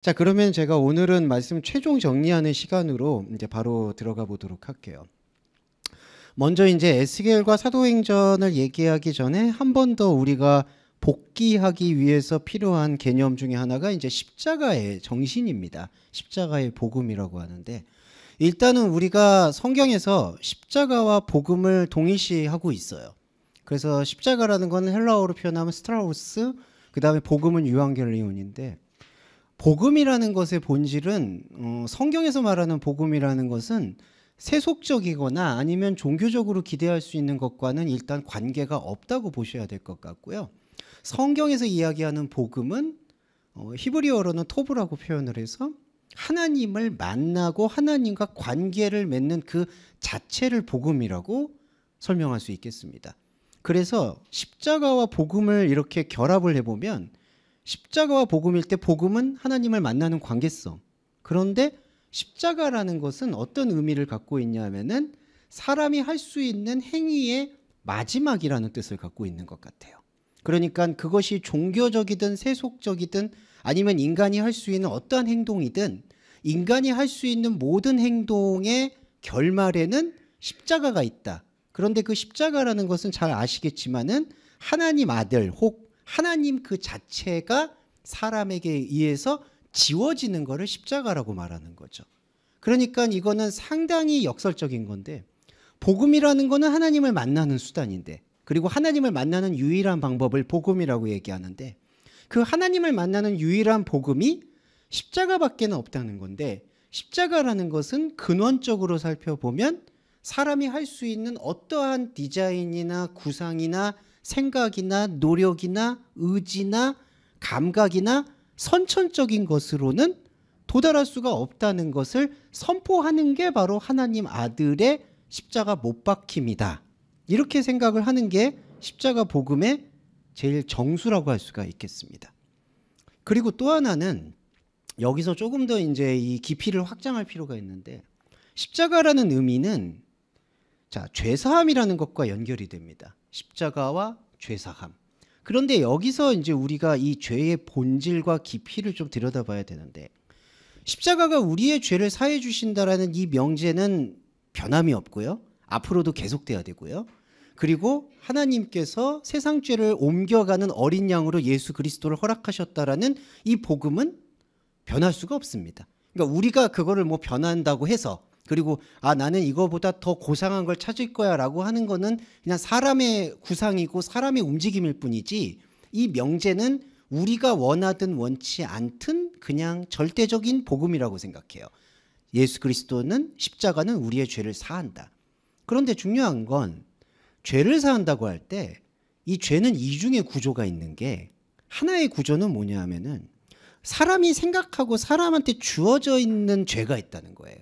자, 그러면 제가 오늘은 말씀 최종 정리하는 시간으로 이제 바로 들어가 보도록 할게요. 먼저 이제 에스겔과 사도행전을 얘기하기 전에 한 번 더 우리가 복귀하기 위해서 필요한 개념 중에 하나가 이제 십자가의 정신입니다. 십자가의 복음이라고 하는데, 일단은 우리가 성경에서 십자가와 복음을 동일시하고 있어요. 그래서 십자가라는 건 헬라어로 표현하면 스트라우스, 그 다음에 복음은 유앙겔리온인데, 복음이라는 것의 본질은 성경에서 말하는 복음이라는 것은 세속적이거나 아니면 종교적으로 기대할 수 있는 것과는 일단 관계가 없다고 보셔야 될 것 같고요. 성경에서 이야기하는 복음은 히브리어로는 토브라고 표현을 해서 하나님을 만나고 하나님과 관계를 맺는 그 자체를 복음이라고 설명할 수 있겠습니다. 그래서 십자가와 복음을 이렇게 결합을 해보면 십자가와 복음일 때 복음은 하나님을 만나는 관계성. 그런데 십자가라는 것은 어떤 의미를 갖고 있냐면은 사람이 할 수 있는 행위의 마지막이라는 뜻을 갖고 있는 것 같아요. 그러니까 그것이 종교적이든 세속적이든 아니면 인간이 할 수 있는 어떠한 행동이든 인간이 할 수 있는 모든 행동의 결말에는 십자가가 있다. 그런데 그 십자가라는 것은 잘 아시겠지만은 하나님 아들 혹 하나님 그 자체가 사람에게 의해서 지워지는 것을 십자가라고 말하는 거죠. 그러니까 이거는 상당히 역설적인 건데, 복음이라는 거는 하나님을 만나는 수단인데, 그리고 하나님을 만나는 유일한 방법을 복음이라고 얘기하는데, 그 하나님을 만나는 유일한 복음이 십자가밖에는 없다는 건데, 십자가라는 것은 근원적으로 살펴보면 사람이 할 수 있는 어떠한 디자인이나 구상이나 생각이나 노력이나 의지나 감각이나 선천적인 것으로는 도달할 수가 없다는 것을 선포하는 게 바로 하나님 아들의 십자가 못 박힘이다. 이렇게 생각을 하는 게 십자가 복음의 제일 정수라고 할 수가 있겠습니다. 그리고 또 하나는 여기서 조금 더 이제 이 깊이를 확장할 필요가 있는데, 십자가라는 의미는 죄사함이라는 것과 연결이 됩니다. 십자가와 죄사함. 그런데 여기서 이제 우리가 이 죄의 본질과 깊이를 좀 들여다봐야 되는데, 십자가가 우리의 죄를 사해 주신다라는 이 명제는 변함이 없고요. 앞으로도 계속돼야 되고요. 그리고 하나님께서 세상 죄를 옮겨가는 어린 양으로 예수 그리스도를 허락하셨다라는 이 복음은 변할 수가 없습니다. 그러니까 우리가 그거를 뭐 변한다고 해서, 그리고 나는 이거보다 더 고상한 걸 찾을 거야 라고 하는 거는 그냥 사람의 구상이고 사람의 움직임일 뿐이지, 이 명제는 우리가 원하든 원치 않든 그냥 절대적인 복음이라고 생각해요. 예수 그리스도는 십자가는 우리의 죄를 사한다. 그런데 중요한 건 죄를 사한다고 할 때 이 죄는 이중의 구조가 있는 게, 하나의 구조는 뭐냐 하면은 사람이 생각하고 사람한테 주어져 있는 죄가 있다는 거예요.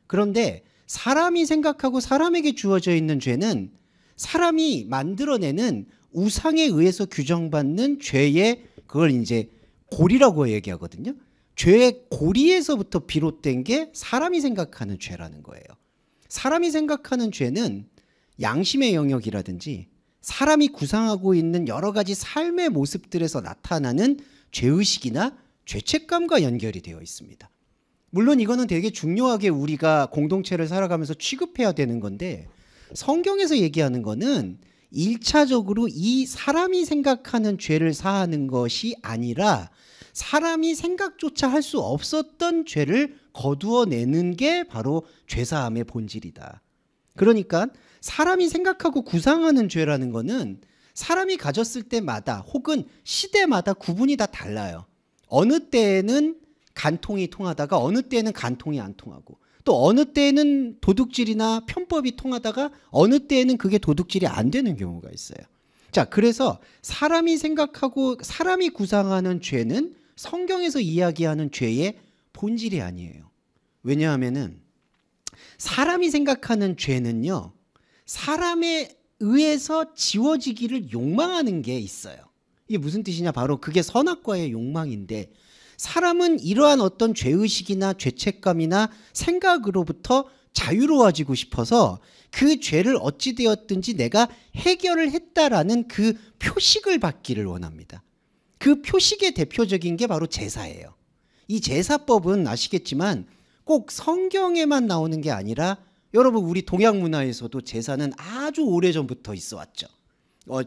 그런데 사람이 생각하고 사람에게 주어져 있는 죄는 사람이 만들어내는 우상에 의해서 규정받는 죄의, 그걸 이제 고리라고 얘기하거든요. 죄의 고리에서부터 비롯된 게 사람이 생각하는 죄라는 거예요. 사람이 생각하는 죄는 양심의 영역이라든지 사람이 구상하고 있는 여러 가지 삶의 모습들에서 나타나는 죄의식이나 죄책감과 연결이 되어 있습니다. 물론 이거는 되게 중요하게 우리가 공동체를 살아가면서 취급해야 되는 건데, 성경에서 얘기하는 거는 1차적으로 이 사람이 생각하는 죄를 사하는 것이 아니라 사람이 생각조차 할 수 없었던 죄를 거두어내는 게 바로 죄사함의 본질이다. 그러니까 사람이 생각하고 구상하는 죄라는 거는 사람이 가졌을 때마다 혹은 시대마다 구분이 다 달라요. 어느 때에는 간통이 통하다가 어느 때에는 간통이 안 통하고, 또 어느 때에는 도둑질이나 편법이 통하다가 어느 때에는 그게 도둑질이 안 되는 경우가 있어요. 자, 그래서 사람이 생각하고 사람이 구상하는 죄는 성경에서 이야기하는 죄의 본질이 아니에요. 왜냐하면은 사람이 생각하는 죄는요, 사람에 의해서 지워지기를 욕망하는 게 있어요. 이게 무슨 뜻이냐? 바로 그게 선악과의 욕망인데, 사람은 이러한 어떤 죄의식이나 죄책감이나 생각으로부터 자유로워지고 싶어서 그 죄를 어찌되었든지 내가 해결을 했다라는 그 표식을 받기를 원합니다. 그 표식의 대표적인 게 바로 제사예요. 이 제사법은 아시겠지만 꼭 성경에만 나오는 게 아니라 여러분 우리 동양 문화에서도 제사는 아주 오래전부터 있어 왔죠.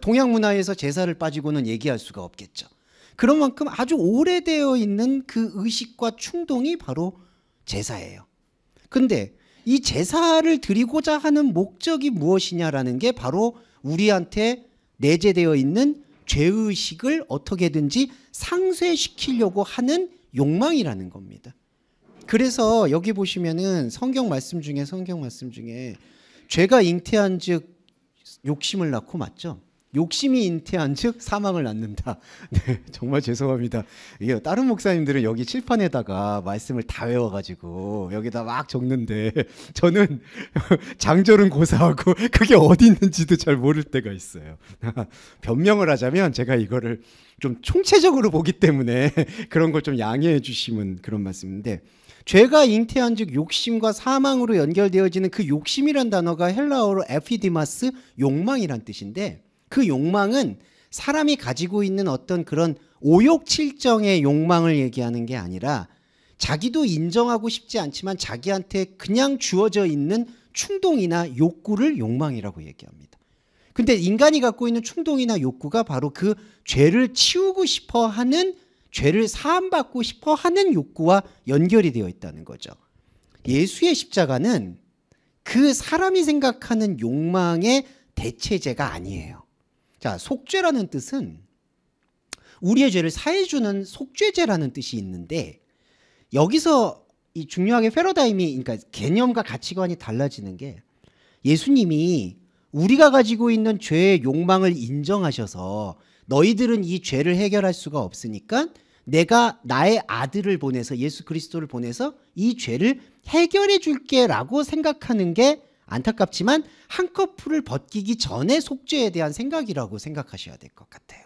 동양 문화에서 제사를 빠지고는 얘기할 수가 없겠죠. 그런 만큼 아주 오래되어 있는 그 의식과 충동이 바로 제사예요. 근데 이 제사를 드리고자 하는 목적이 무엇이냐라는 게 바로 우리한테 내재되어 있는 죄의식을 어떻게든지 상쇄시키려고 하는 욕망이라는 겁니다. 그래서 여기 보시면은 성경 말씀 중에 죄가 잉태한 즉 욕심을 낳고, 맞죠? 욕심이 잉태한 즉 사망을 낳는다. 네, 정말 죄송합니다. 이게 다른 목사님들은 여기 칠판에다가 말씀을 다 외워가지고 여기다 막 적는데 저는 장절은 고사하고 그게 어디 있는지도 잘 모를 때가 있어요. 변명을 하자면 제가 이거를 좀 총체적으로 보기 때문에 그런 걸 좀 양해해 주시면 그런 말씀인데, 죄가 잉태한 즉 욕심과 사망으로 연결되어지는 그 욕심이란 단어가 헬라어로 에피디마스, 욕망이란 뜻인데, 그 욕망은 사람이 가지고 있는 어떤 그런 오욕칠정의 욕망을 얘기하는 게 아니라 자기도 인정하고 싶지 않지만 자기한테 그냥 주어져 있는 충동이나 욕구를 욕망이라고 얘기합니다. 근데 인간이 갖고 있는 충동이나 욕구가 바로 그 죄를 치우고 싶어 하는, 죄를 사함받고 싶어 하는 욕구와 연결이 되어 있다는 거죠. 예수의 십자가는 그 사람이 생각하는 욕망의 대체제가 아니에요. 자, 속죄라는 뜻은 우리의 죄를 사해주는 속죄제라는 뜻이 있는데, 여기서 이 중요하게 패러다임이, 그러니까 개념과 가치관이 달라지는 게, 예수님이 우리가 가지고 있는 죄의 욕망을 인정하셔서 너희들은 이 죄를 해결할 수가 없으니까 내가 나의 아들을 보내서, 예수 그리스도를 보내서 이 죄를 해결해 줄게 라고 생각하는 게 안타깝지만 한꺼풀을 벗기기 전에 속죄에 대한 생각이라고 생각하셔야 될 것 같아요.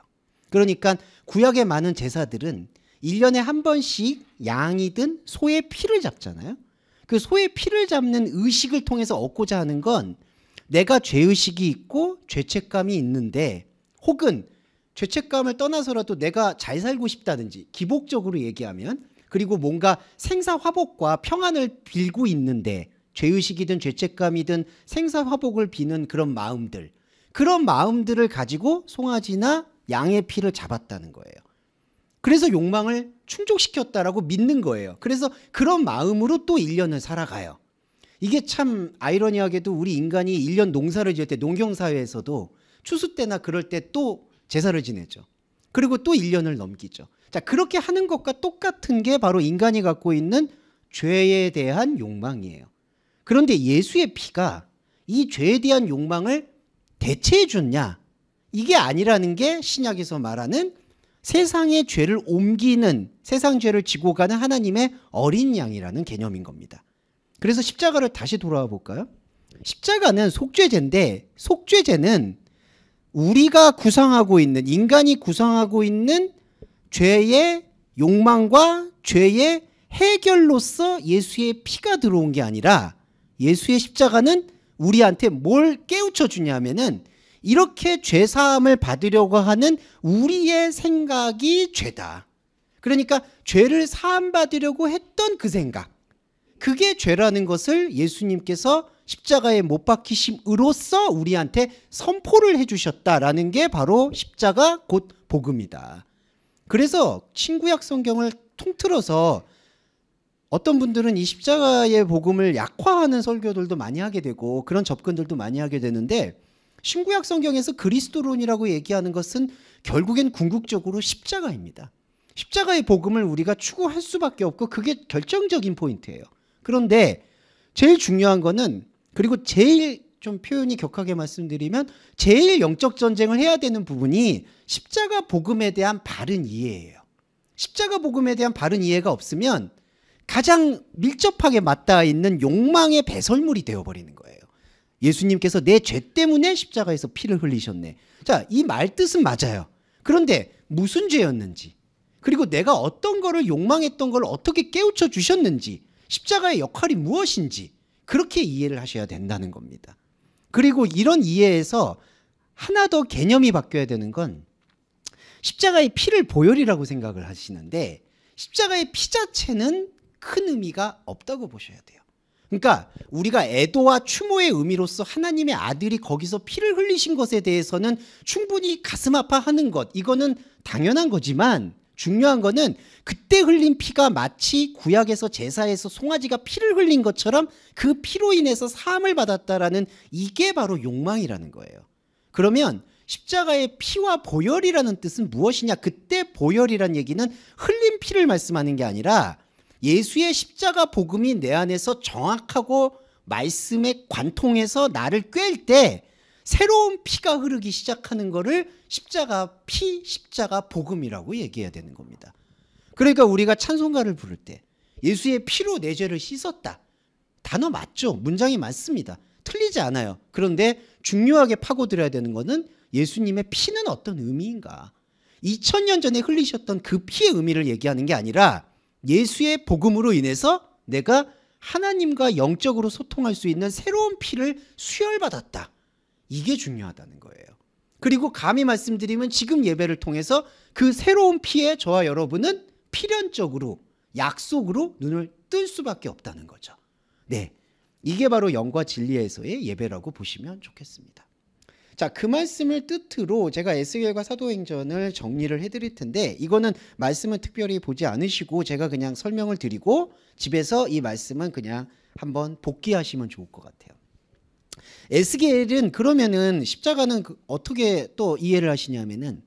그러니까 구약의 많은 제사들은 1년에 한 번씩 양이든 소의 피를 잡잖아요. 그 소의 피를 잡는 의식을 통해서 얻고자 하는 건 내가 죄의식이 있고 죄책감이 있는데, 혹은 죄책감을 떠나서라도 내가 잘 살고 싶다든지, 기복적으로 얘기하면, 그리고 뭔가 생사화복과 평안을 빌고 있는데, 죄의식이든 죄책감이든 생사화복을 비는 그런 마음들, 그런 마음들을 가지고 송아지나 양의 피를 잡았다는 거예요. 그래서 욕망을 충족시켰다라고 믿는 거예요. 그래서 그런 마음으로 또 1년을 살아가요. 이게 참 아이러니하게도 우리 인간이 1년 농사를 지을 때, 농경사회에서도 추수 때나 그럴 때 또 제사를 지내죠. 그리고 또 1년을 넘기죠. 자, 그렇게 하는 것과 똑같은 게 바로 인간이 갖고 있는 죄에 대한 욕망이에요. 그런데 예수의 피가 이 죄에 대한 욕망을 대체해 줬냐? 이게 아니라는 게 신약에서 말하는 세상의 죄를 옮기는, 세상 죄를 지고 가는 하나님의 어린 양이라는 개념인 겁니다. 그래서 십자가를 다시 돌아와 볼까요? 십자가는 속죄제인데, 속죄제는 우리가 구상하고 있는, 인간이 구상하고 있는 죄의 욕망과 죄의 해결로서 예수의 피가 들어온 게 아니라, 예수의 십자가는 우리한테 뭘 깨우쳐 주냐면은 이렇게 죄사함을 받으려고 하는 우리의 생각이 죄다. 그러니까 죄를 사함 받으려고 했던 그 생각, 그게 죄라는 것을 예수님께서 십자가에 못 박히심으로써 우리한테 선포를 해주셨다라는 게 바로 십자가 곧 복음이다. 그래서 신구약 성경을 통틀어서 어떤 분들은 이 십자가의 복음을 약화하는 설교들도 많이 하게 되고 그런 접근들도 많이 하게 되는데, 신구약 성경에서 그리스도론이라고 얘기하는 것은 결국엔 궁극적으로 십자가입니다. 십자가의 복음을 우리가 추구할 수밖에 없고 그게 결정적인 포인트예요. 그런데 제일 중요한 거는, 그리고 제일 좀 표현이 격하게 말씀드리면 제일 영적 전쟁을 해야 되는 부분이 십자가 복음에 대한 바른 이해예요. 십자가 복음에 대한 바른 이해가 없으면 가장 밀접하게 맞닿아 있는 욕망의 배설물이 되어버리는 거예요. 예수님께서 내 죄 때문에 십자가에서 피를 흘리셨네. 자, 이 말 뜻은 맞아요. 그런데 무슨 죄였는지, 그리고 내가 어떤 거를 욕망했던 걸 어떻게 깨우쳐 주셨는지, 십자가의 역할이 무엇인지 그렇게 이해를 하셔야 된다는 겁니다. 그리고 이런 이해에서 하나 더 개념이 바뀌어야 되는 건, 십자가의 피를 보혈이라고 생각을 하시는데, 십자가의 피 자체는 큰 의미가 없다고 보셔야 돼요. 그러니까 우리가 애도와 추모의 의미로서 하나님의 아들이 거기서 피를 흘리신 것에 대해서는 충분히 가슴 아파하는 것, 이거는 당연한 거지만 중요한 거는 그때 흘린 피가 마치 구약에서 제사에서 송아지가 피를 흘린 것처럼 그 피로 인해서 사함을 받았다라는, 이게 바로 욕망이라는 거예요. 그러면 십자가의 피와 보혈이라는 뜻은 무엇이냐? 그때 보혈이란 얘기는 흘린 피를 말씀하는 게 아니라 예수의 십자가 복음이 내 안에서 정확하고 말씀에 관통해서 나를 꿰일 때 새로운 피가 흐르기 시작하는 거를 십자가 피, 십자가 복음이라고 얘기해야 되는 겁니다. 그러니까 우리가 찬송가를 부를 때 예수의 피로 내 죄를 씻었다, 단어 맞죠? 문장이 맞습니다. 틀리지 않아요. 그런데 중요하게 파고들어야 되는 거는 예수님의 피는 어떤 의미인가? 2000년 전에 흘리셨던 그 피의 의미를 얘기하는 게 아니라 예수의 복음으로 인해서 내가 하나님과 영적으로 소통할 수 있는 새로운 피를 수혈받았다, 이게 중요하다는 거예요. 그리고 감히 말씀드리면 지금 예배를 통해서 그 새로운 피에 저와 여러분은 필연적으로 약속으로 눈을 뜰 수밖에 없다는 거죠. 네, 이게 바로 영과 진리에서의 예배라고 보시면 좋겠습니다. 자, 그 말씀을 뜻으로 제가 에스겔과 사도행전을 정리를 해드릴 텐데, 이거는 말씀은 특별히 보지 않으시고 제가 그냥 설명을 드리고 집에서 이 말씀은 그냥 한번 복기하시면 좋을 것 같아요. 에스겔은 그러면은 십자가는 어떻게 또 이해를 하시냐면은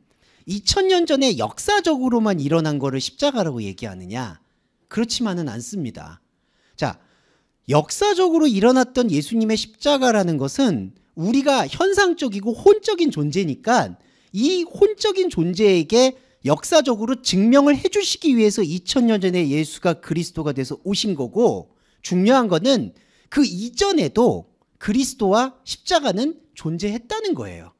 2000년 전에 역사적으로만 일어난 거를 십자가라고 얘기하느냐? 그렇지만은 않습니다. 자, 역사적으로 일어났던 예수님의 십자가라는 것은 우리가 현상적이고 혼적인 존재니까 이 혼적인 존재에게 역사적으로 증명을 해주시기 위해서 2000년 전에 예수가 그리스도가 돼서 오신 거고, 중요한 거는 그 이전에도 그리스도와 십자가는 존재했다는 거예요.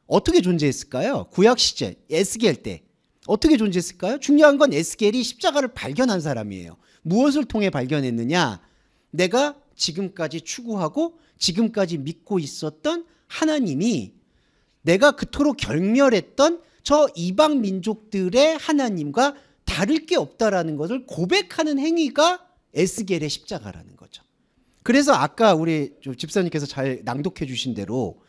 어떻게 존재했을까요? 구약 시제 에스겔 때 어떻게 존재했을까요? 중요한 건 에스겔이 십자가를 발견한 사람이에요. 무엇을 통해 발견했느냐? 내가 지금까지 추구하고 지금까지 믿고 있었던 하나님이, 내가 그토록 경멸했던 저 이방 민족들의 하나님과 다를 게 없다라는 것을 고백하는 행위가 에스겔의 십자가라는 거죠. 그래서 아까 우리 집사님께서 잘 낭독해 주신 대로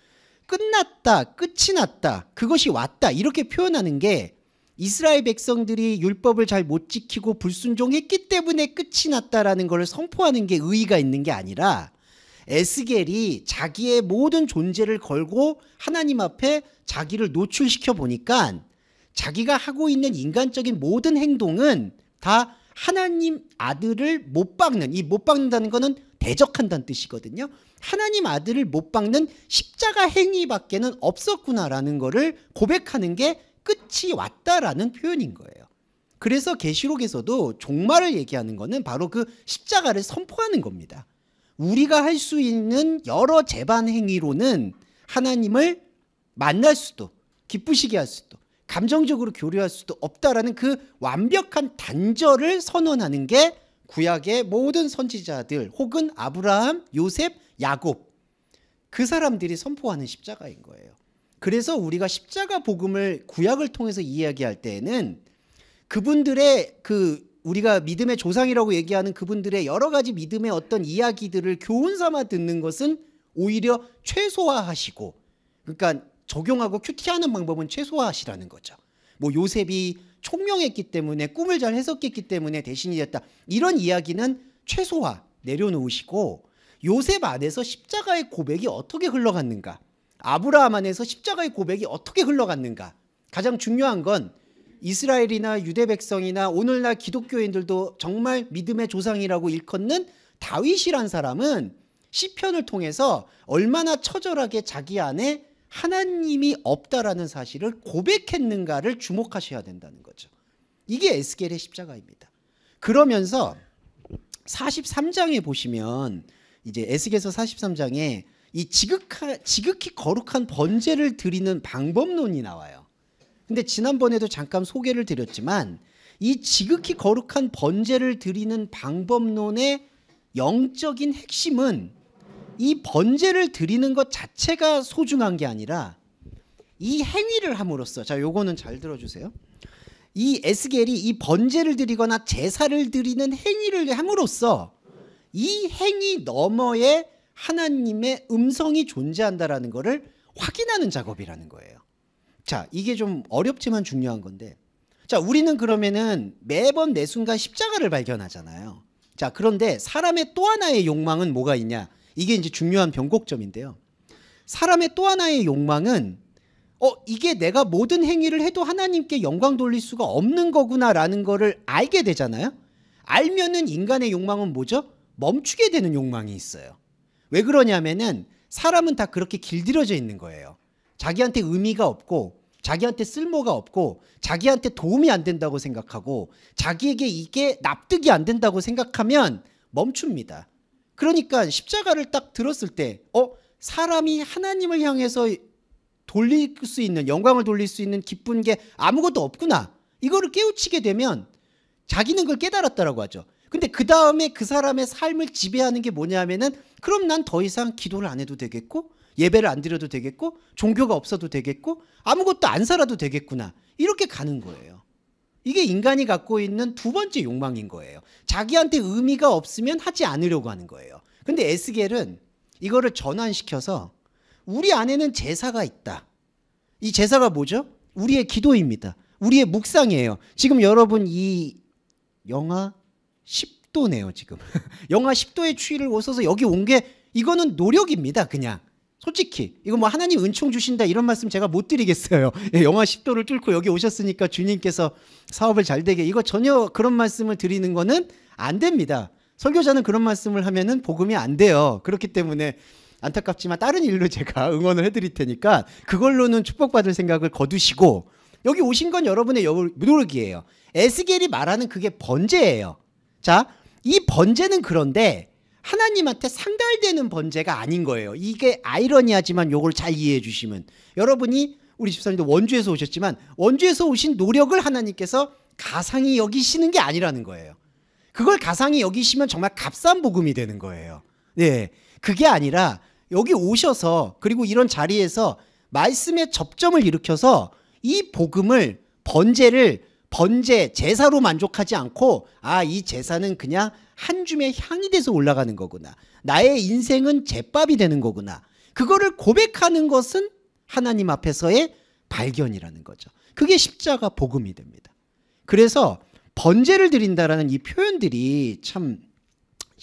끝났다, 끝이 났다, 그것이 왔다, 이렇게 표현하는 게 이스라엘 백성들이 율법을 잘 못 지키고 불순종했기 때문에 끝이 났다라는 걸 선포하는 게 의의가 있는 게 아니라, 에스겔이 자기의 모든 존재를 걸고 하나님 앞에 자기를 노출시켜 보니까 자기가 하고 있는 인간적인 모든 행동은 다 하나님 아들을 못 박는, 이 못 박는다는 거는 대적한다는 뜻이거든요. 하나님 아들을 못 박는 십자가 행위밖에는 없었구나라는 거를 고백하는 게 끝이 왔다라는 표현인 거예요. 그래서 계시록에서도 종말을 얘기하는 거는 바로 그 십자가를 선포하는 겁니다. 우리가 할 수 있는 여러 재반 행위로는 하나님을 만날 수도, 기쁘시게 할 수도, 감정적으로 교류할 수도 없다라는 그 완벽한 단절을 선언하는 게 구약의 모든 선지자들 혹은 아브라함, 요셉, 야곱, 그 사람들이 선포하는 십자가인 거예요. 그래서 우리가 십자가 복음을 구약을 통해서 이야기할 때에는 그분들의 우리가 믿음의 조상이라고 얘기하는 그분들의 여러 가지 믿음의 어떤 이야기들을 교훈 삼아 듣는 것은 오히려 최소화하시고, 그러니까 적용하고 큐티하는 방법은 최소화하시라는 거죠. 뭐 요셉이 총명했기 때문에, 꿈을 잘 해석했기 때문에 대신이 됐다, 이런 이야기는 최소화 내려놓으시고, 요셉 안에서 십자가의 고백이 어떻게 흘러갔는가, 아브라함 안에서 십자가의 고백이 어떻게 흘러갔는가, 가장 중요한 건 이스라엘이나 유대 백성이나 오늘날 기독교인들도 정말 믿음의 조상이라고 일컫는 다윗이란 사람은 시편을 통해서 얼마나 처절하게 자기 안에 하나님이 없다라는 사실을 고백했는가를 주목하셔야 된다는 거죠. 이게 에스겔의 십자가입니다. 그러면서 43장에 보시면, 이제 에스겔서 43장에 이 지극히 거룩한 번제를 드리는 방법론이 나와요. 근데 지난번에도 잠깐 소개를 드렸지만 이 지극히 거룩한 번제를 드리는 방법론의 영적인 핵심은 이 번제를 드리는 것 자체가 소중한 게 아니라 이 행위를 함으로써, 자, 요거는 잘 들어주세요. 이 에스겔이 이 번제를 드리거나 제사를 드리는 행위를 함으로써 이 행위 너머에 하나님의 음성이 존재한다라는 것을 확인하는 작업이라는 거예요. 자, 이게 좀 어렵지만 중요한 건데, 자, 우리는 그러면은 매번 매 순간 십자가를 발견하잖아요. 자, 그런데 사람의 또 하나의 욕망은 뭐가 있냐? 이게 이제 중요한 변곡점인데요. 사람의 또 하나의 욕망은 이게 내가 모든 행위를 해도 하나님께 영광 돌릴 수가 없는 거구나라는 거를 알게 되잖아요. 알면은 인간의 욕망은 뭐죠? 멈추게 되는 욕망이 있어요. 왜 그러냐면은 사람은 다 그렇게 길들여져 있는 거예요. 자기한테 의미가 없고 자기한테 쓸모가 없고 자기한테 도움이 안 된다고 생각하고 자기에게 이게 납득이 안 된다고 생각하면 멈춥니다. 그러니까 십자가를 딱 들었을 때 사람이 하나님을 향해서 돌릴 수 있는, 영광을 돌릴 수 있는 기쁜 게 아무것도 없구나, 이거를 깨우치게 되면 자기는 그걸 깨달았다라고 하죠. 근데 그 다음에 그 사람의 삶을 지배하는 게 뭐냐면은 그럼 난 더 이상 기도를 안 해도 되겠고 예배를 안 드려도 되겠고 종교가 없어도 되겠고 아무것도 안 살아도 되겠구나, 이렇게 가는 거예요. 이게 인간이 갖고 있는 두 번째 욕망인 거예요. 자기한테 의미가 없으면 하지 않으려고 하는 거예요. 근데 에스겔은 이거를 전환시켜서 우리 안에는 제사가 있다. 이 제사가 뭐죠? 우리의 기도입니다. 우리의 묵상이에요. 지금 여러분 이 영하 10도네요 지금. 영하 10도의 추위를 오셔서 여기 온 게 이거는 노력입니다. 그냥 솔직히 이거 뭐 하나님 은총 주신다 이런 말씀 제가 못 드리겠어요. 영하 10도를 뚫고 여기 오셨으니까 주님께서 사업을 잘 되게, 이거 전혀 그런 말씀을 드리는 거는 안 됩니다. 설교자는 그런 말씀을 하면은 복음이 안 돼요. 그렇기 때문에 안타깝지만 다른 일로 제가 응원을 해드릴 테니까 그걸로는 축복받을 생각을 거두시고, 여기 오신 건 여러분의 노력이에요. 에스겔이 말하는 그게 번제예요. 자, 이 번제는 그런데 하나님한테 상달되는 번제가 아닌 거예요. 이게 아이러니하지만 요걸 잘 이해해 주시면, 여러분이 우리 집사님도 원주에서 오셨지만 원주에서 오신 노력을 하나님께서 가상히 여기시는 게 아니라는 거예요. 그걸 가상히 여기시면 정말 값싼 복음이 되는 거예요. 네, 그게 아니라 여기 오셔서 그리고 이런 자리에서 말씀의 접점을 일으켜서 이 복음을, 번제, 제사로 만족하지 않고 이 제사는 그냥 한 줌의 향이 돼서 올라가는 거구나, 나의 인생은 제밥이 되는 거구나, 그거를 고백하는 것은 하나님 앞에서의 발견이라는 거죠. 그게 십자가 복음이 됩니다. 그래서 번제를 드린다라는 이 표현들이 참,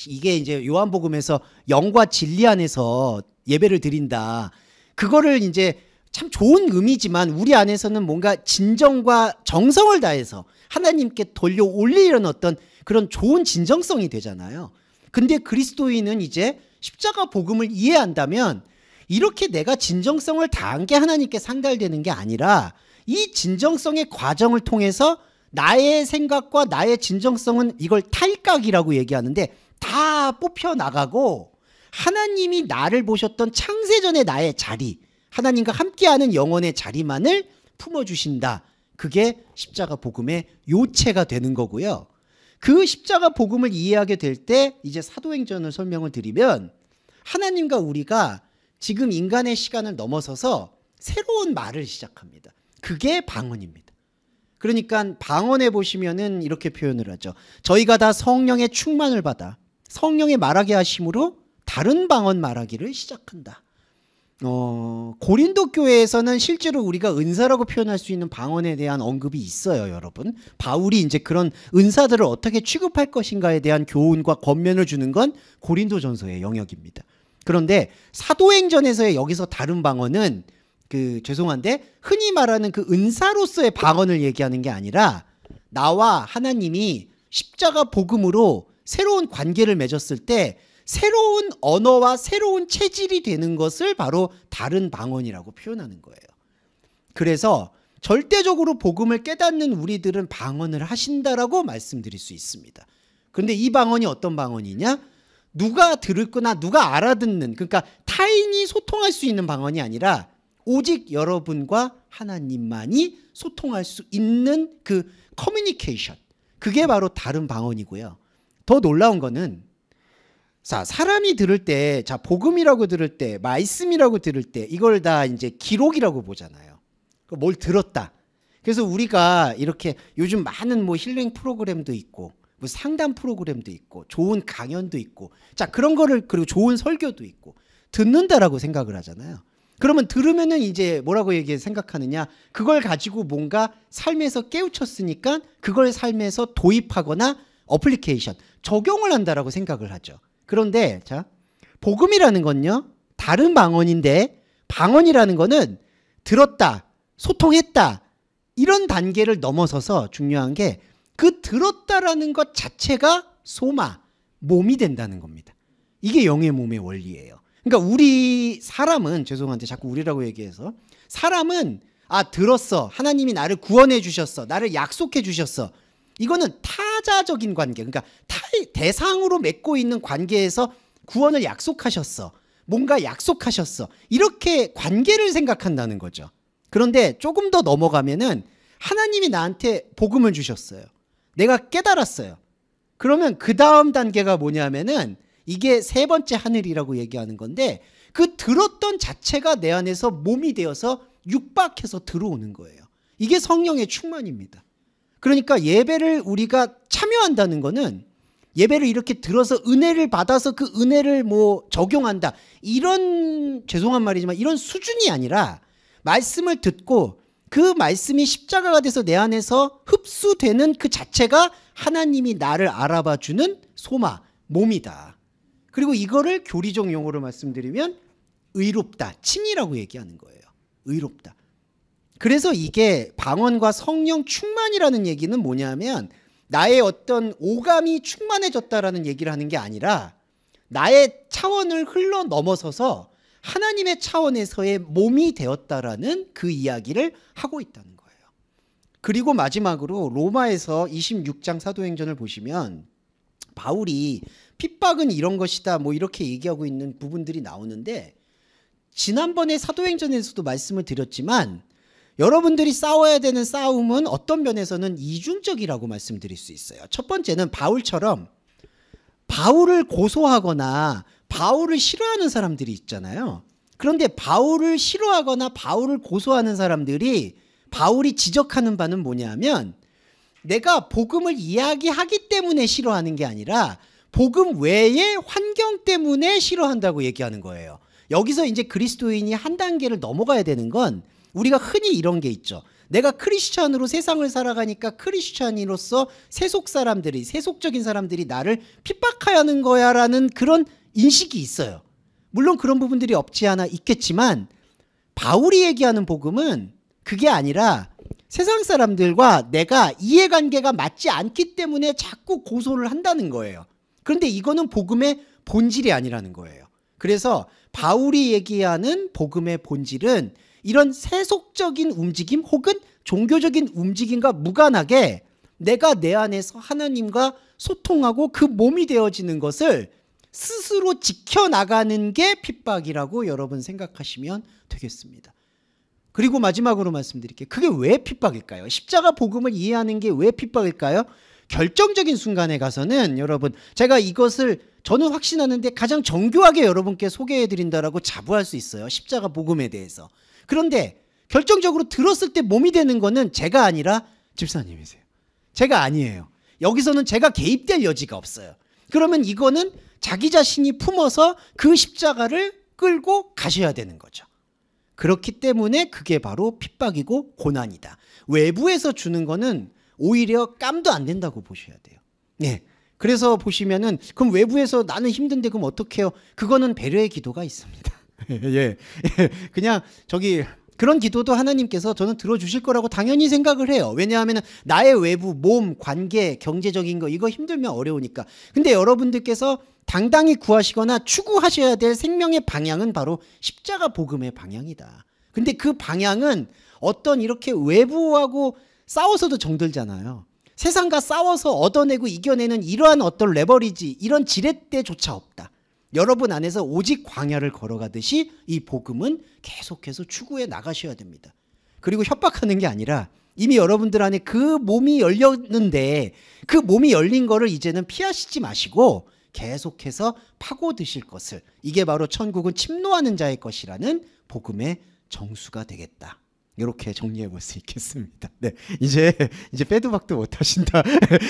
이게 이제 요한복음에서 영과 진리 안에서 예배를 드린다, 그거를 이제 참 좋은 의미지만 우리 안에서는 뭔가 진정과 정성을 다해서 하나님께 돌려 올리려는 어떤 그런 좋은 진정성이 되잖아요. 근데 그리스도인은 이제 십자가 복음을 이해한다면 이렇게 내가 진정성을 다한 게 하나님께 상달되는 게 아니라 이 진정성의 과정을 통해서 나의 생각과 나의 진정성은 이걸 탈각이라고 얘기하는데 다 뽑혀나가고 하나님이 나를 보셨던 창세전의 나의 자리, 하나님과 함께하는 영혼의 자리만을 품어주신다. 그게 십자가 복음의 요체가 되는 거고요. 그 십자가 복음을 이해하게 될 때 이제 사도행전을 설명을 드리면 하나님과 우리가 지금 인간의 시간을 넘어서서 새로운 말을 시작합니다. 그게 방언입니다. 그러니까 방언에 보시면은 이렇게 표현을 하죠. 저희가 다 성령의 충만을 받아 성령의 말하게 하심으로 다른 방언 말하기를 시작한다. 고린도 교회에서는 실제로 우리가 은사라고 표현할 수 있는 방언에 대한 언급이 있어요, 여러분. 바울이 이제 그런 은사들을 어떻게 취급할 것인가에 대한 교훈과 권면을 주는 건 고린도전서의 영역입니다. 그런데 사도행전에서의 여기서 다른 방언은 죄송한데 흔히 말하는 그 은사로서의 방언을 얘기하는 게 아니라 나와 하나님이 십자가 복음으로 새로운 관계를 맺었을 때 새로운 언어와 새로운 체질이 되는 것을 바로 다른 방언이라고 표현하는 거예요. 그래서 절대적으로 복음을 깨닫는 우리들은 방언을 하신다라고 말씀드릴 수 있습니다. 그런데 이 방언이 어떤 방언이냐? 누가 들을 거나 누가 알아듣는, 그러니까 타인이 소통할 수 있는 방언이 아니라 오직 여러분과 하나님만이 소통할 수 있는 그 커뮤니케이션, 그게 바로 다른 방언이고요. 더 놀라운 거는 사람이 들을 때, 복음이라고 들을 때, 말씀이라고 들을 때 이걸 다 이제 기록이라고 보잖아요. 뭘 들었다. 그래서 우리가 이렇게 요즘 많은 뭐 힐링 프로그램도 있고 뭐 상담 프로그램도 있고 좋은 강연도 있고 자 그런 거를 그리고 좋은 설교도 있고 듣는다라고 생각을 하잖아요. 그러면 들으면은 이제 뭐라고 생각하느냐 그걸 가지고 뭔가 삶에서 깨우쳤으니까 그걸 삶에서 도입하거나 어플리케이션 적용을 한다라고 생각을 하죠. 그런데 자 복음이라는 건요 다른 방언인데 방언이라는 거는 들었다 소통했다 이런 단계를 넘어서서 중요한 게 그 들었다라는 것 자체가 소마, 몸이 된다는 겁니다. 이게 영의 몸의 원리예요. 그러니까 우리 사람은 죄송한데 자꾸 우리라고 얘기해서 사람은 들었어. 하나님이 나를 구원해 주셨어. 나를 약속해 주셨어. 이거는 타자적인 관계 그러니까 대상으로 맺고 있는 관계에서 구원을 약속하셨어. 뭔가 약속하셨어. 이렇게 관계를 생각한다는 거죠. 그런데 조금 더 넘어가면은 하나님이 나한테 복음을 주셨어요. 내가 깨달았어요. 그러면 그 다음 단계가 뭐냐면은 이게 세 번째 하늘이라고 얘기하는 건데 그 들었던 자체가 내 안에서 몸이 되어서 육박해서 들어오는 거예요. 이게 성령의 충만입니다. 그러니까 예배를 우리가 참여한다는 거는 예배를 이렇게 들어서 은혜를 받아서 그 은혜를 뭐 적용한다. 이런 죄송한 말이지만 이런 수준이 아니라 말씀을 듣고 그 말씀이 십자가가 돼서 내 안에서 흡수되는 그 자체가 하나님이 나를 알아봐 주는 소마, 몸이다. 그리고 이거를 교리적 용어로 말씀드리면 의롭다, 칭이라고 얘기하는 거예요. 의롭다. 그래서 이게 방언과 성령 충만이라는 얘기는 뭐냐면 나의 어떤 오감이 충만해졌다라는 얘기를 하는 게 아니라 나의 차원을 흘러 넘어서서 하나님의 차원에서의 몸이 되었다라는 그 이야기를 하고 있다는 거예요. 그리고 마지막으로 로마에서 26장 사도행전을 보시면 바울이 핍박은 이런 것이다 뭐 이렇게 얘기하고 있는 부분들이 나오는데 지난번에 사도행전에서도 말씀을 드렸지만 여러분들이 싸워야 되는 싸움은 어떤 면에서는 이중적이라고 말씀드릴 수 있어요. 첫 번째는 바울처럼 바울을 고소하거나 바울을 싫어하는 사람들이 있잖아요. 그런데 바울을 싫어하거나 바울을 고소하는 사람들이 바울이 지적하는 바는 뭐냐면 내가 복음을 이야기하기 때문에 싫어하는 게 아니라 복음 외의 환경 때문에 싫어한다고 얘기하는 거예요. 여기서 이제 그리스도인이 한 단계를 넘어가야 되는 건 우리가 흔히 이런 게 있죠. 내가 크리스찬으로 세상을 살아가니까 크리스찬으로서 세속적인 사람들이 나를 핍박하는 거야 라는 그런 인식이 있어요. 물론 그런 부분들이 없지 않아 있겠지만 바울이 얘기하는 복음은 그게 아니라 세상 사람들과 내가 이해관계가 맞지 않기 때문에 자꾸 고소를 한다는 거예요. 그런데 이거는 복음의 본질이 아니라는 거예요. 그래서 바울이 얘기하는 복음의 본질은 이런 세속적인 움직임 혹은 종교적인 움직임과 무관하게 내가 내 안에서 하나님과 소통하고 그 몸이 되어지는 것을 스스로 지켜나가는 게 핍박이라고 여러분 생각하시면 되겠습니다. 그리고 마지막으로 말씀드릴게요. 그게 왜 핍박일까요? 십자가 복음을 이해하는 게 왜 핍박일까요? 결정적인 순간에 가서는 여러분 제가 이것을 저는 확신하는데 가장 정교하게 여러분께 소개해드린다라고 자부할 수 있어요. 십자가 복음에 대해서. 그런데 결정적으로 들었을 때 몸이 되는 거는 제가 아니라 집사님이세요. 제가 아니에요. 여기서는 제가 개입될 여지가 없어요. 그러면 이거는 자기 자신이 품어서 그 십자가를 끌고 가셔야 되는 거죠. 그렇기 때문에 그게 바로 핍박이고 고난이다. 외부에서 주는 거는 오히려 깜도 안 된다고 보셔야 돼요. 네. 그래서 보시면은 그럼 외부에서 나는 힘든데 그럼 어떻게 해요? 그거는 배려의 기도가 있습니다. 예. 그냥 그런 기도도 하나님께서 저는 들어주실 거라고 당연히 생각을 해요. 왜냐하면 나의 외부, 몸, 관계, 경제적인 거 이거 힘들면 어려우니까. 근데 여러분들께서 당당히 구하시거나 추구하셔야 될 생명의 방향은 바로 십자가 복음의 방향이다. 근데 그 방향은 어떤 이렇게 외부하고 싸워서도 정들잖아요. 세상과 싸워서 얻어내고 이겨내는 이러한 어떤 레버리지, 이런 지렛대조차 없다. 여러분 안에서 오직 광야를 걸어가듯이 이 복음은 계속해서 추구해 나가셔야 됩니다. 그리고 협박하는 게 아니라 이미 여러분들 안에 그 몸이 열렸는데 그 몸이 열린 거를 이제는 피하시지 마시고 계속해서 파고드실 것을, 이게 바로 천국은 침노하는 자의 것이라는 복음의 정수가 되겠다. 이렇게 정리해 볼 수 있겠습니다. 네, 이제 빼도 박도 못 하신다.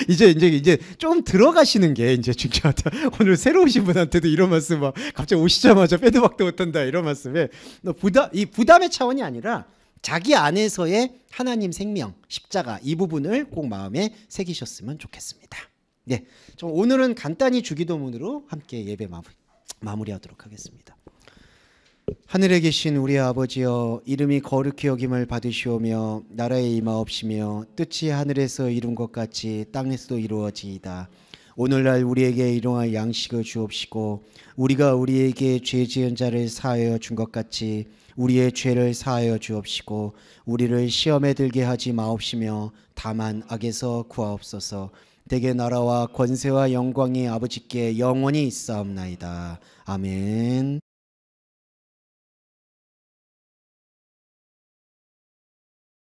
이제 좀 들어가시는 게 이제 중요하다. 오늘 새로 오신 분한테도 이런 말씀 막 갑자기 오시자마자 빼도 박도 못 한다 이런 말씀에 이 부담의 차원이 아니라 자기 안에서의 하나님 생명, 십자가 이 부분을 꼭 마음에 새기셨으면 좋겠습니다. 네, 좀 오늘은 간단히 주기도문으로 함께 예배 마무리하도록 하겠습니다. 하늘에 계신 우리 아버지여, 이름이 거룩히 여김을 받으시오며 나라의 임하옵시며 뜻이 하늘에서 이룬 것 같이 땅에서도 이루어지이다. 오늘날 우리에게 일용할 양식을 주옵시고 우리가 우리에게 죄 지은 자를 사하여 준 것 같이 우리의 죄를 사하여 주옵시고 우리를 시험에 들게 하지 마옵시며 다만 악에서 구하옵소서. 대개 나라와 권세와 영광이 아버지께 영원히 있사옵나이다. 아멘.